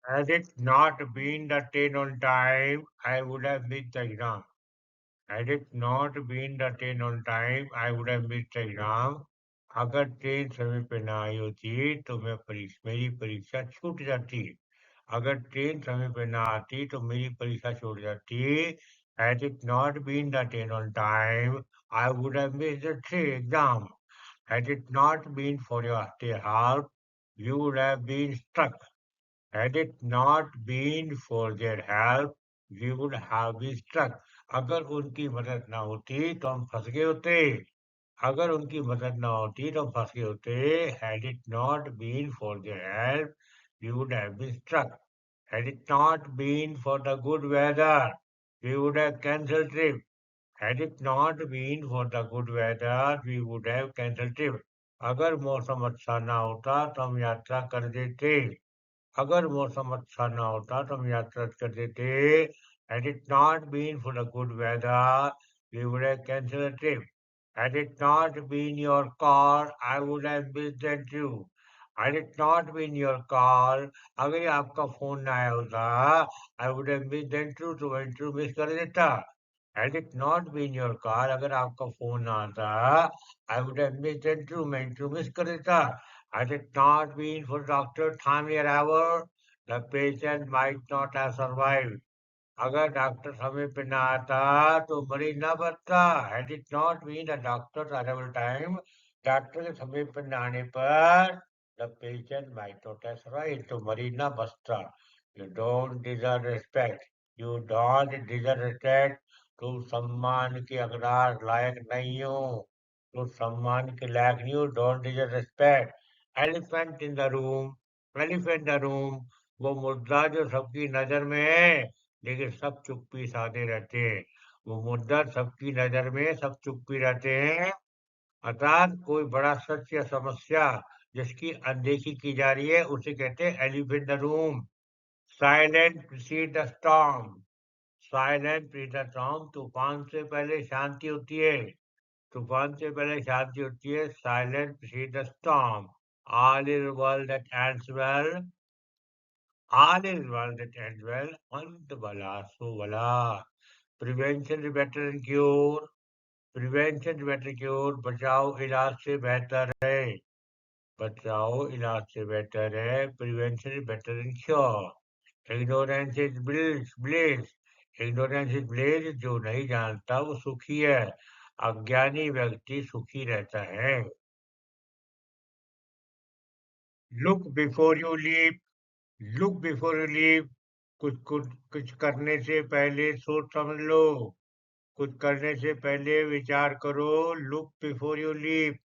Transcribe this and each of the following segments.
Had it not been the train on time, I would have missed the exam. Had it not been the train on time, I would have missed the exam. अगर train समय पे ना आई होती तो मेरी परीक्षा छूट जाती. अगर ट्रेन समय पे ना आती तो मेरी परीक्षा छूट जाती. Had it not been the train on time, I would have missed the exam. Had it not been for their help, you would have been stuck. Had it not been for their help, we would have been stuck. अगर उनकी मदद ना होती तो हम फंस गए होते. अगर उनकी मदद ना होती तो हम फंस गए होते. Had it not been for their help, we would have been stuck. Had it not been for the good weather, we would have cancelled trip. Had it not been for the good weather, we would have cancelled trip. अगर मौसम अच्छा ना होता तो हम यात्रा कर देते. अगर मौसम अच्छा ना होता तो हम यात्रा कर देते. Had it not been for the good weather, we would have cancelled the trip. Had it not been your call, I would have missed the interview. Had it not been your call, अगर ये आपका phone ना आया होता, I would have missed the interview, तो मैं interview miss कर देता. Had it not been your call, अगर आपका फोन ना आता, I would have missed the interview, मैं इंटरव्यू मिस कर देता. Had it not been for Dr. timely arrival, the patient might not have survived. अगर डॉक्टर समय पे ना आता तो मरीज ना बचता. Had it not been the doctor's arrival time, doctor के समय पर ना आने पर the patient might not have survived. तो मरीज ना बचता. You don't deserve respect. You don't deserve respect. तुम सम्मान के हकदार लायक नहीं हो. तुम सम्मान के लायक नहीं हो. Don't deserve respect. Elephant in the room. Elephant in the room. वो मुद्दा जो सबकी नजर में है लेकिन सब चुप्पी साधे रहते हैं. वो मुद्दा सबकी नजर में सब चुप्पी रहते हैं. अर्थात कोई बड़ा सच या समस्या जिसकी अनदेखी की जा रही है उसे कहते हैं elephant in the room. Silent preceded the storm. Silent preceded the storm. तूफान से पहले शांति होती है. तूफान से पहले शांति होती है. Silent preceded the storm. All is well that ends well. All is well that ends well. अंत भला सो भला. Prevention is better than cure. Prevention is better than cure. बचाव इलाज से बेहतर है. बचाव इलाज से बेहतर है. Prevention is better than cure. Ignorance is bliss. Bliss. Ignorance is bliss. जो नहीं जानता वो सुखी है. अज्ञानी व्यक्ति सुखी रहता है. Look before you leap. Look before you leap. कुछ करने से पहले सोच समझ लो. कुछ करने से पहले विचार करो. Look before you leave.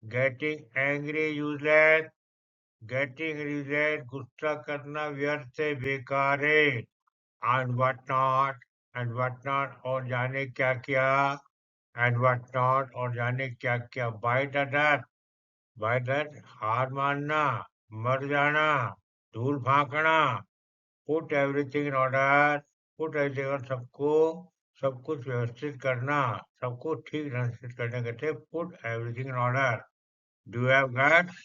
Getting angry useless. Getting useless. गुस्सा करना व्यर्थ है, बेकार है. एंड व्हाट नॉट और जाने क्या क्या. एंड व्हाट नॉट और जाने क्या क्या. बाय द डर. बाय दैट हार मानना. मर जाना. धूल फांकना. Put everything in order. Put everything और सबको सब कुछ व्यवस्थित करना. सबको ठीक व्यवस्थित करने कहते हैं put everything in order. Do have guts.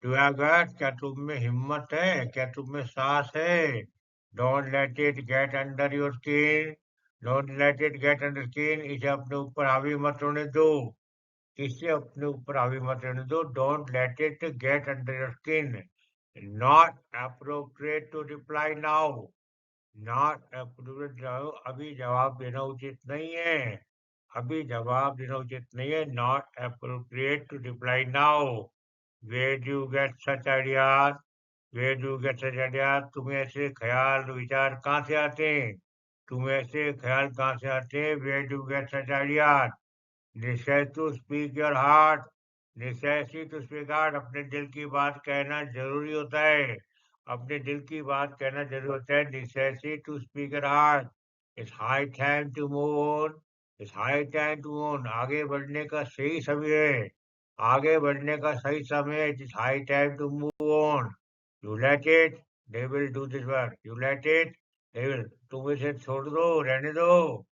Do have guts. क्या तुम में हिम्मत है. क्या तुम में साहस है. Don't let it get under your skin. Don't let it get under skin. इसे अपने ऊपर हावी मत होने दो. इसे अपने ऊपर हावी मत होने दो. Don't let it get under your skin. Not appropriate to reply now. Not appropriate. अभी जवाब देना उचित नहीं है. अभी जवाब देना उचित नहीं है. Not appropriate to reply now. Where do you get such ideas. Where do you get such ideas. तुम्हें ऐसे ख्याल विचार कहाँ से आते हैं. तुम्हें ऐसे ख्याल कहाँ से आते हैं. Where do you get such ideas. निश्चय टू स्पीक योर हार्ट. निश्चय टू स्पीक हार्ट. अपने दिल की बात कहना जरूरी होता है. अपने दिल की बात कहना जरूरी होता है. निश्चय to speak your heart. It's high time to move on. It's high time to move on. आगे बढ़ने का सही समय है. आगे बढ़ने का सही समय है. It's high time to move on. You let it. They will do this work. You let it. They will. तुम इसे छोड़ दो. रहने दो.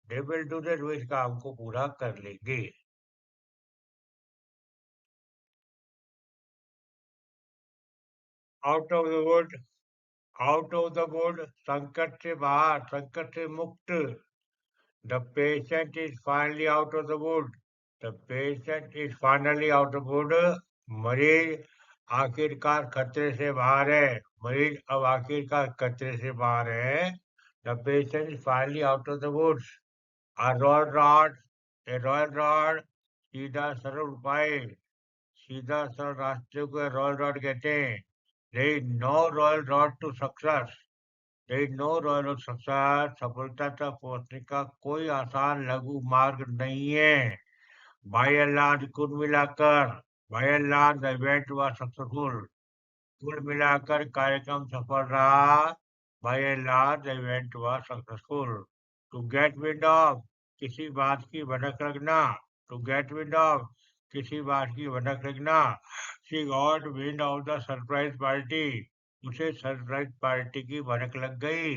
They will do this. वो इस काम को पूरा कर लेंगे. Out of the wood. Out of the wood, संकट से बाहर, संकट से मुक्त। The patient is finally out of the wood, the patient is finally out of wood. मरीज आखिरकार खतरे से बाहर है, मरीज अब आखिरकार खतरे से बाहर है। The patient is finally out of the woods. A royal rod, a royal rod, सीधा सरल उपाय, सीधा सरल रास्ते को रॉयल रॉड कहते हैं। There is no royal road to success. There is no royal road to success. सफलता तक पहुंचने का कोई आसान लघु मार्ग नहीं है। By and large, कुल मिलाकर, by and large, the event was successful. कुल मिलाकर कार्यक्रम सफल रहा। By and large, the event was successful. To get wind of, किसी बात की भनक लगना। To get wind of, किसी बात की भनक लगना। She got wind of the surprise party. उसे सरप्राइज पार्टी की भनक लग गई।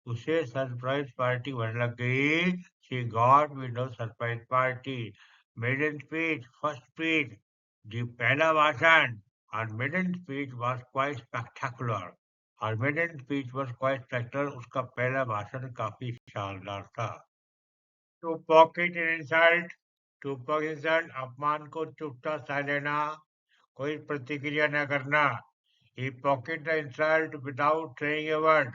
उसे सरप्राइज पार्टी भनक लग गई। She got wind of surprise party. Maiden speech, first speech, जी पहला भाषण। Her maiden speech was quite spectacular. Her maiden speech was quite spectacular. उसका पहला भाषण काफी शानदार था। To pocket an insult, to pocket insult, अपमान को चुपचाप सह लेना, कोई प्रतिक्रिया न करना। He pocketed the insult without saying a word.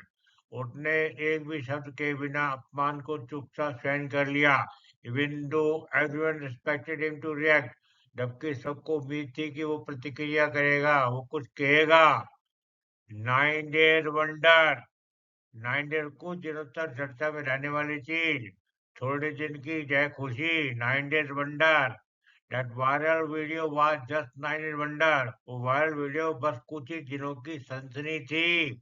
उसने एक भी शब्द के बिना अपमान को चुपचाप सहन कर लिया। Even though everyone expected him to react, जबकि सबको उम्मीद थी कि वो प्रतिक्रिया करेगा, वो कुछ कहेगा। 9 days wonder, 9 days कुछ दिनों तक चर्चा में रहने वाली चीज, थोड़े दिन की जय खुशी। 9 days wonder, that viral video was just 9 days wonder, वो वायरल वीडियो बस कुछ ही दिनों की सनसनी थी।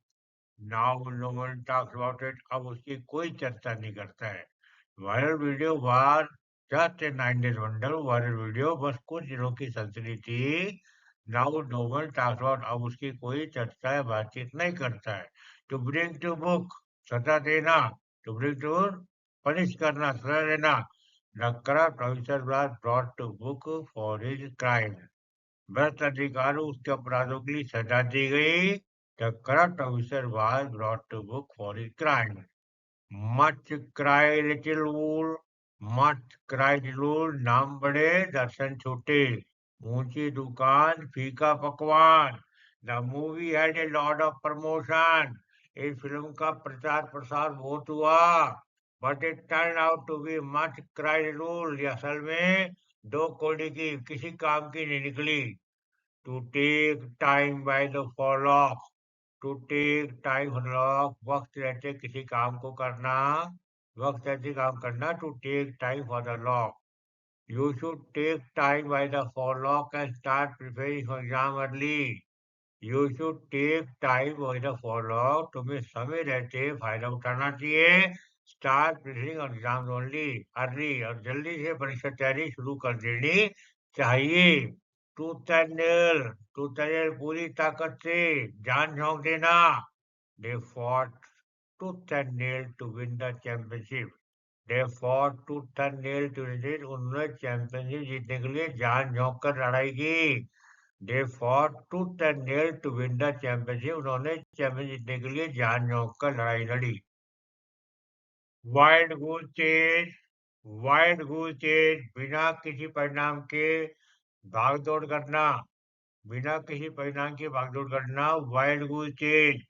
Now no one talks about it, अब उसकी कोई चर्चा नहीं करता है। Viral video was just a 9 days wonder, viral video बस कुछ दिनों की सनसनी थी। Now no one talks about, अब उसकी कोई चर्चा या बातचीत नहीं करता है। टू ब्रिंग टू बुक, सजा देना। टू ब्रिंग टू, पनिश करना, सजा देना। The corrupt officer was brought to book for his crime, भ्रष्ट अधिकारी उसके अपराधों के लिए सजा दी गई। The corrupt officer was brought to book for his crime. Much cry little wool, much cry little wool, नाम बड़े दर्शन छोटे। ऊंची दुकान फीका पकवान। The movie had a lot of promotion, इस फिल्म का प्रचार प्रसार बहुत हुआ। But it turn out to be much cry little वूल, ये असल में दो कौड़ी की किसी काम की नहीं निकली। To take time by the forelock, to take time forelock, वक्त रहते किसी काम को करना, वक्त रहते काम करना। To take time for the lock, you should take time by the forelock and start preparing for exam early. You should take time by the forelock, तुम्हें समय रहते फायदा उठाना चाहिए। Start preparing for exam only early, और जल्दी से परीक्षा तैयारी शुरू कर देनी चाहिए। Tooth and nail, tooth and nail, पूरी ताकत से जान झोंक देना। They fought tooth and nail to win the championship. They fought tooth and nail to win it. उन्होंने चैंपियनशिप जीतने के लिए जान झोंक कर लड़ाई की। They fought tooth and nail to win the championship. उन्होंने चैंपियन जीतने के लिए जान झोंक कर लड़ाई लड़ी। Wild goose chase, wild goose chase, बिना किसी परिणाम के भागदौड़ करना, बिना किसी परिणाम की भागदौड़ करना। Wild goose chase,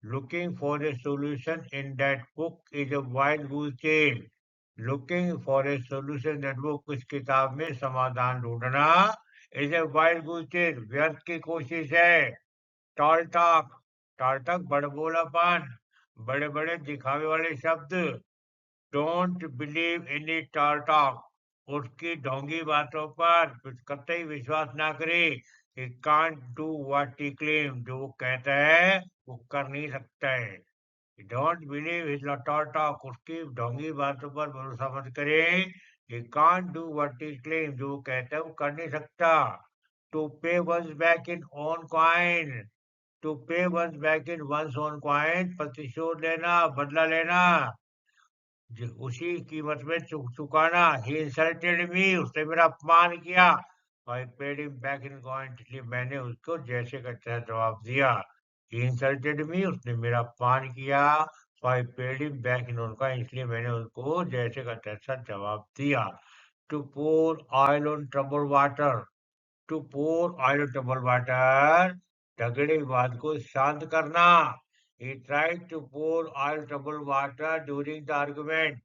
looking for a solution in that book is a wild goose chase. Looking for a solution in that book, इस किताब में समाधान ढूंढना is a wild goose chase, व्यर्थ की कोशिश है। टॉल टॉक, टॉल टॉक बड़बोलापन, बड़े बड़े दिखावे वाले शब्द। Don't believe any tall talk, उसकी ढोंगी बातों पर कतई विश्वास ना करे। He can't do what he claims, जो वो कहता है वो कर नहीं सकता है। Don't believe his tall talk, उसकी ढोंगी बातों पर भरोसा मत करें। He can't do what he claims, जो वो कहता है वो कर नहीं सकता। To pay one's back in own coin, to pay one's back in one's own coin, प्रतिशोध लेना, बदला लेना, उसी कीमत में चुकाना। He insulted me, उसने मेरा अपमान किया। I paid him back in coin, इसलिए मैंने उसको जैसे का तैसा जवाब दिया। He insulted me, उसने मेरा अपमान किया। So I paid him back in उनका, इसलिए मैंने उसको जैसे का तैसा जवाब दिया। To pour oil on troubled water. To pour oil on troubled water, झगड़े विवाद को शांत करना। He tried to pour oil troubled water during the argument.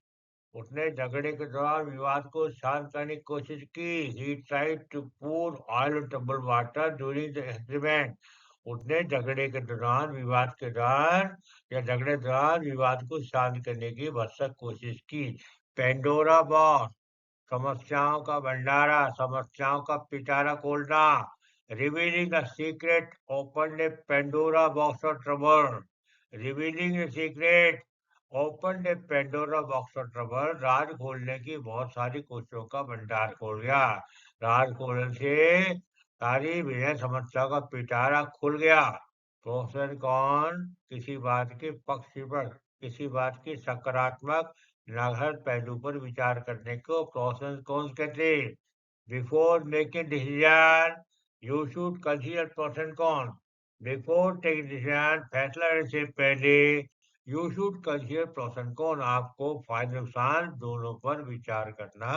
उसने झगड़े के दौरान विवाद को शांत करने की कोशिश की। He tried to pour oil on troubled water during the agreement. उसने झगड़े के दौरान विवाद के दौरान या झगड़े के दौरान विवाद को शांत करने की भरसक कोशिश की। पेंडोरा बॉक्स, समस्याओं का भंडारा, समस्याओं का पिटारा खोलना। Revealing the secret open a Pandora box of trouble. Revealing the secret open a Pandora box of trouble, राज खोलने की बहुत सारी कोशिशों का भंडार खोल गया। राज खोलने से सारी विजय समस्या का पिटारा खुल गया। प्रोसेस कौन, किसी बात के पक्ष पर, किसी बात की सकारात्मक नगद पहलू पर विचार करने को प्रोसेस कौन कहते। Before making decision you should consider process कौन। बिफोर टेकिंग डिसीजन, फैसला लेने से पहले यू शुड कंसीडर प्रोसेस कौन, आपको फायदे नुकसान दोनों पर विचार करना